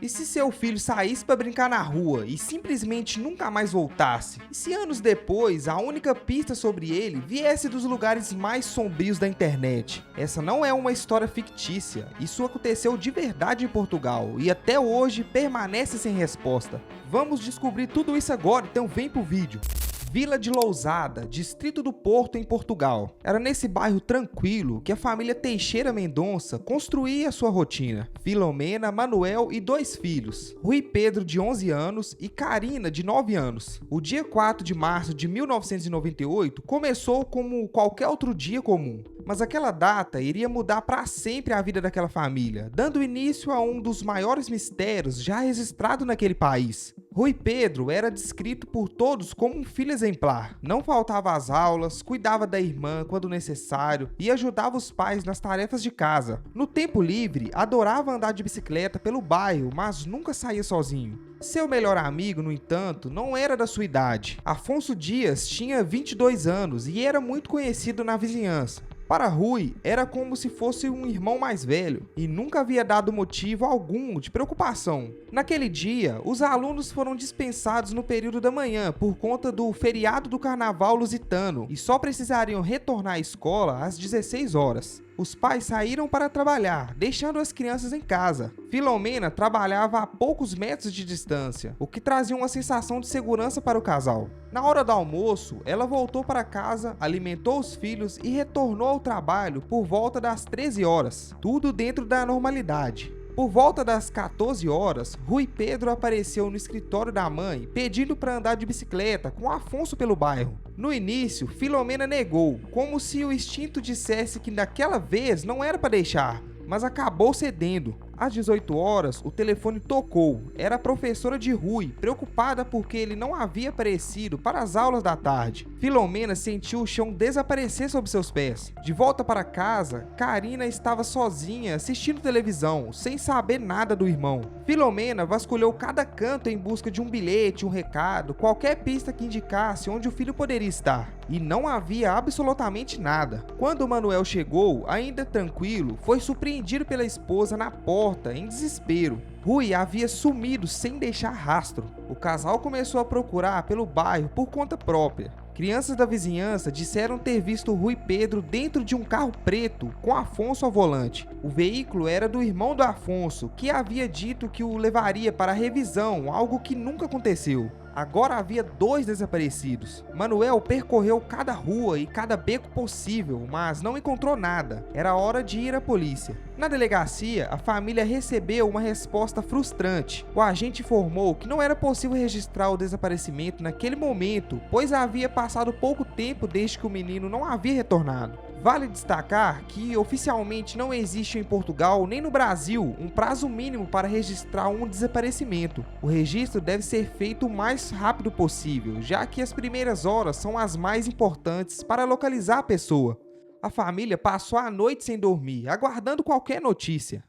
E se seu filho saísse para brincar na rua e simplesmente nunca mais voltasse? E se anos depois a única pista sobre ele viesse dos lugares mais sombrios da internet? Essa não é uma história fictícia, isso aconteceu de verdade em Portugal e até hoje permanece sem resposta. Vamos descobrir tudo isso agora, então vem pro vídeo. Vila de Lousada, distrito do Porto, em Portugal. Era nesse bairro tranquilo que a família Teixeira Mendonça construía sua rotina. Filomena, Manuel e 2 filhos, Rui Pedro, de 11 anos, e Karina, de 9 anos. O dia 4 de março de 1998 começou como qualquer outro dia comum. Mas aquela data iria mudar para sempre a vida daquela família, dando início a um dos maiores mistérios já registrado naquele país. Rui Pedro era descrito por todos como um filho exemplar. Não faltava às aulas, cuidava da irmã quando necessário e ajudava os pais nas tarefas de casa. No tempo livre, adorava andar de bicicleta pelo bairro, mas nunca saía sozinho. Seu melhor amigo, no entanto, não era da sua idade. Afonso Dias tinha 22 anos e era muito conhecido na vizinhança. Para Rui, era como se fosse um irmão mais velho e nunca havia dado motivo algum de preocupação. Naquele dia, os alunos foram dispensados no período da manhã por conta do feriado do Carnaval lusitano e só precisariam retornar à escola às 16 horas. Os pais saíram para trabalhar, deixando as crianças em casa. Filomena trabalhava a poucos metros de distância, o que trazia uma sensação de segurança para o casal. Na hora do almoço, ela voltou para casa, alimentou os filhos e retornou ao trabalho por volta das 13 horas, tudo dentro da normalidade. Por volta das 14 horas, Rui Pedro apareceu no escritório da mãe pedindo para andar de bicicleta com Afonso pelo bairro. No início, Filomena negou, como se o instinto dissesse que daquela vez não era para deixar, mas acabou cedendo. Às 18 horas, o telefone tocou. Era a professora de Rui, preocupada porque ele não havia aparecido para as aulas da tarde. Filomena sentiu o chão desaparecer sob seus pés. De volta para casa, Karina estava sozinha assistindo televisão, sem saber nada do irmão. Filomena vasculhou cada canto em busca de um bilhete, um recado, qualquer pista que indicasse onde o filho poderia estar. E não havia absolutamente nada. Quando Manuel chegou, ainda tranquilo, foi surpreendido pela esposa na porta, em desespero. Rui havia sumido sem deixar rastro. O casal começou a procurar pelo bairro por conta própria. Crianças da vizinhança disseram ter visto Rui Pedro dentro de um carro preto com Afonso ao volante. O veículo era do irmão do Afonso, que havia dito que o levaria para a revisão, algo que nunca aconteceu. Agora havia 2 desaparecidos. Manuel percorreu cada rua e cada beco possível, mas não encontrou nada. Era hora de ir à polícia. Na delegacia, a família recebeu uma resposta frustrante. O agente informou que não era possível registrar o desaparecimento naquele momento, pois havia passado pouco tempo desde que o menino não havia retornado. Vale destacar que oficialmente não existe em Portugal nem no Brasil um prazo mínimo para registrar um desaparecimento. O registro deve ser feito o mais rápido possível, já que as primeiras horas são as mais importantes para localizar a pessoa. A família passou a noite sem dormir, aguardando qualquer notícia.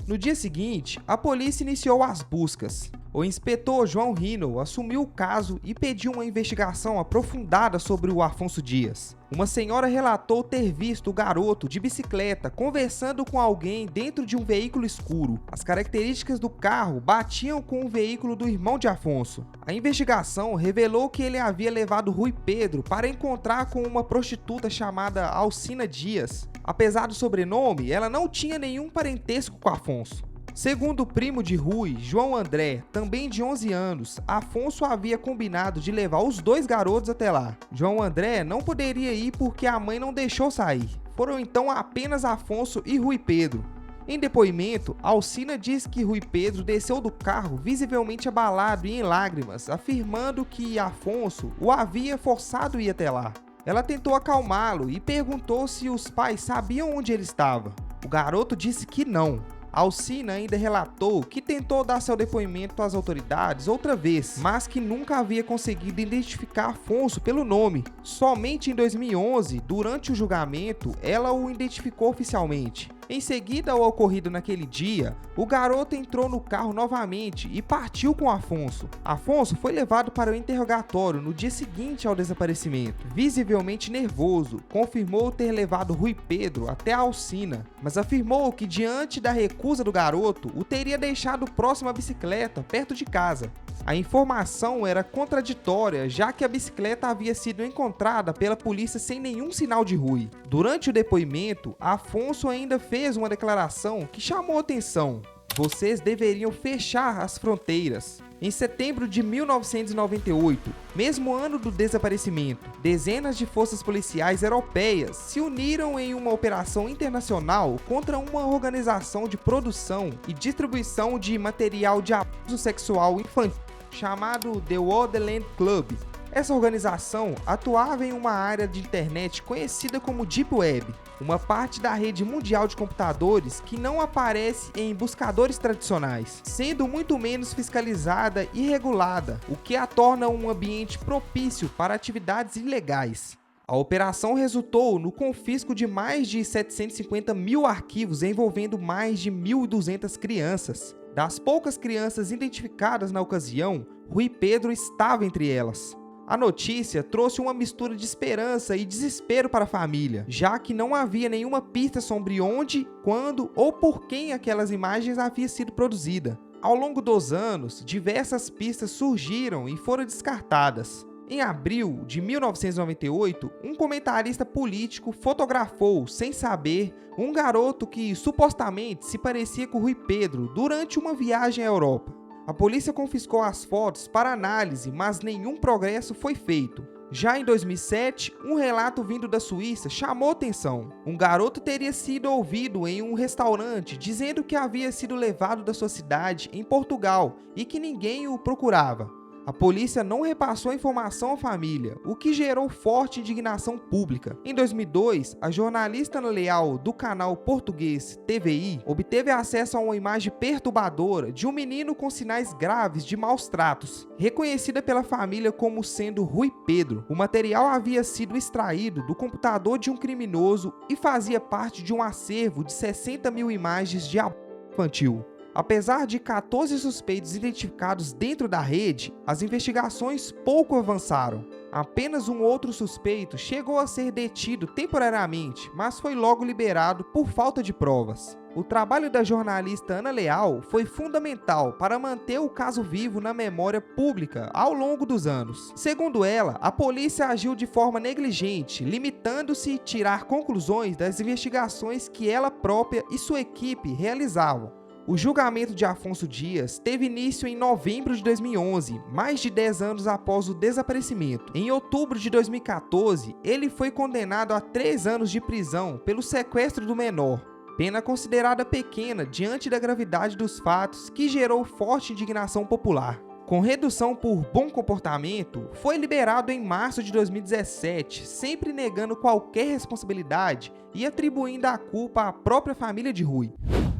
No dia seguinte, a polícia iniciou as buscas. O inspetor João Rino assumiu o caso e pediu uma investigação aprofundada sobre o Afonso Dias. Uma senhora relatou ter visto o garoto de bicicleta conversando com alguém dentro de um veículo escuro. As características do carro batiam com o veículo do irmão de Afonso. A investigação revelou que ele havia levado Rui Pedro para encontrar com uma prostituta chamada Alcina Dias. Apesar do sobrenome, ela não tinha nenhum parentesco com Afonso. Segundo o primo de Rui, João André, também de 11 anos, Afonso havia combinado de levar os 2 garotos até lá. João André não poderia ir porque a mãe não deixou sair. Foram então apenas Afonso e Rui Pedro. Em depoimento, Alcina diz que Rui Pedro desceu do carro visivelmente abalado e em lágrimas, afirmando que Afonso o havia forçado a ir até lá. Ela tentou acalmá-lo e perguntou se os pais sabiam onde ele estava. O garoto disse que não. Alcina ainda relatou que tentou dar seu depoimento às autoridades outra vez, mas que nunca havia conseguido identificar Afonso pelo nome. Somente em 2011, durante o julgamento, ela o identificou oficialmente. Em seguida ao ocorrido naquele dia, o garoto entrou no carro novamente e partiu com Afonso. Afonso foi levado para o interrogatório no dia seguinte ao desaparecimento. Visivelmente nervoso, confirmou ter levado Rui Pedro até a oficina, mas afirmou que diante da recusa do garoto, o teria deixado próximo à bicicleta, perto de casa. A informação era contraditória, já que a bicicleta havia sido encontrada pela polícia sem nenhum sinal de Rui. Durante o depoimento, Afonso ainda fez uma declaração que chamou atenção. Vocês deveriam fechar as fronteiras. Em setembro de 1998, mesmo ano do desaparecimento, dezenas de forças policiais europeias se uniram em uma operação internacional contra uma organização de produção e distribuição de material de abuso sexual infantil chamado The Wonderland Club. Essa organização atuava em uma área de internet conhecida como Deep Web, uma parte da rede mundial de computadores que não aparece em buscadores tradicionais, sendo muito menos fiscalizada e regulada, o que a torna um ambiente propício para atividades ilegais. A operação resultou no confisco de mais de 750 mil arquivos envolvendo mais de 1.200 crianças. Das poucas crianças identificadas na ocasião, Rui Pedro estava entre elas. A notícia trouxe uma mistura de esperança e desespero para a família, já que não havia nenhuma pista sobre onde, quando ou por quem aquelas imagens haviam sido produzidas. Ao longo dos anos, diversas pistas surgiram e foram descartadas. Em abril de 1998, um comentarista político fotografou, sem saber, um garoto que supostamente se parecia com Rui Pedro durante uma viagem à Europa. A polícia confiscou as fotos para análise, mas nenhum progresso foi feito. Já em 2007, um relato vindo da Suíça chamou atenção. Um garoto teria sido ouvido em um restaurante dizendo que havia sido levado da sua cidade, em Portugal, e que ninguém o procurava. A polícia não repassou a informação à família, o que gerou forte indignação pública. Em 2002, a jornalista Ana Leal, do canal português TVI, obteve acesso a uma imagem perturbadora de um menino com sinais graves de maus tratos, reconhecida pela família como sendo Rui Pedro. O material havia sido extraído do computador de um criminoso e fazia parte de um acervo de 60 mil imagens de abuso infantil. Apesar de 14 suspeitos identificados dentro da rede, as investigações pouco avançaram. Apenas um outro suspeito chegou a ser detido temporariamente, mas foi logo liberado por falta de provas. O trabalho da jornalista Ana Leal foi fundamental para manter o caso vivo na memória pública ao longo dos anos. Segundo ela, a polícia agiu de forma negligente, limitando-se a tirar conclusões das investigações que ela própria e sua equipe realizavam. O julgamento de Afonso Dias teve início em novembro de 2011, mais de 10 anos após o desaparecimento. Em outubro de 2014, ele foi condenado a 3 anos de prisão pelo sequestro do menor, pena considerada pequena diante da gravidade dos fatos que gerou forte indignação popular. Com redução por bom comportamento, foi liberado em março de 2017, sempre negando qualquer responsabilidade e atribuindo a culpa à própria família de Rui.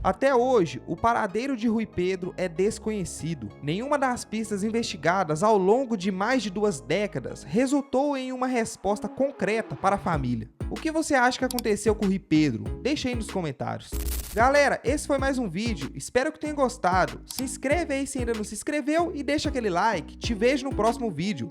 Até hoje, o paradeiro de Rui Pedro é desconhecido. Nenhuma das pistas investigadas ao longo de mais de 2 décadas resultou em uma resposta concreta para a família. O que você acha que aconteceu com o Rui Pedro? Deixa aí nos comentários. Galera, esse foi mais um vídeo, espero que tenha gostado. Se inscreve aí se ainda não se inscreveu e deixa aquele like. Te vejo no próximo vídeo.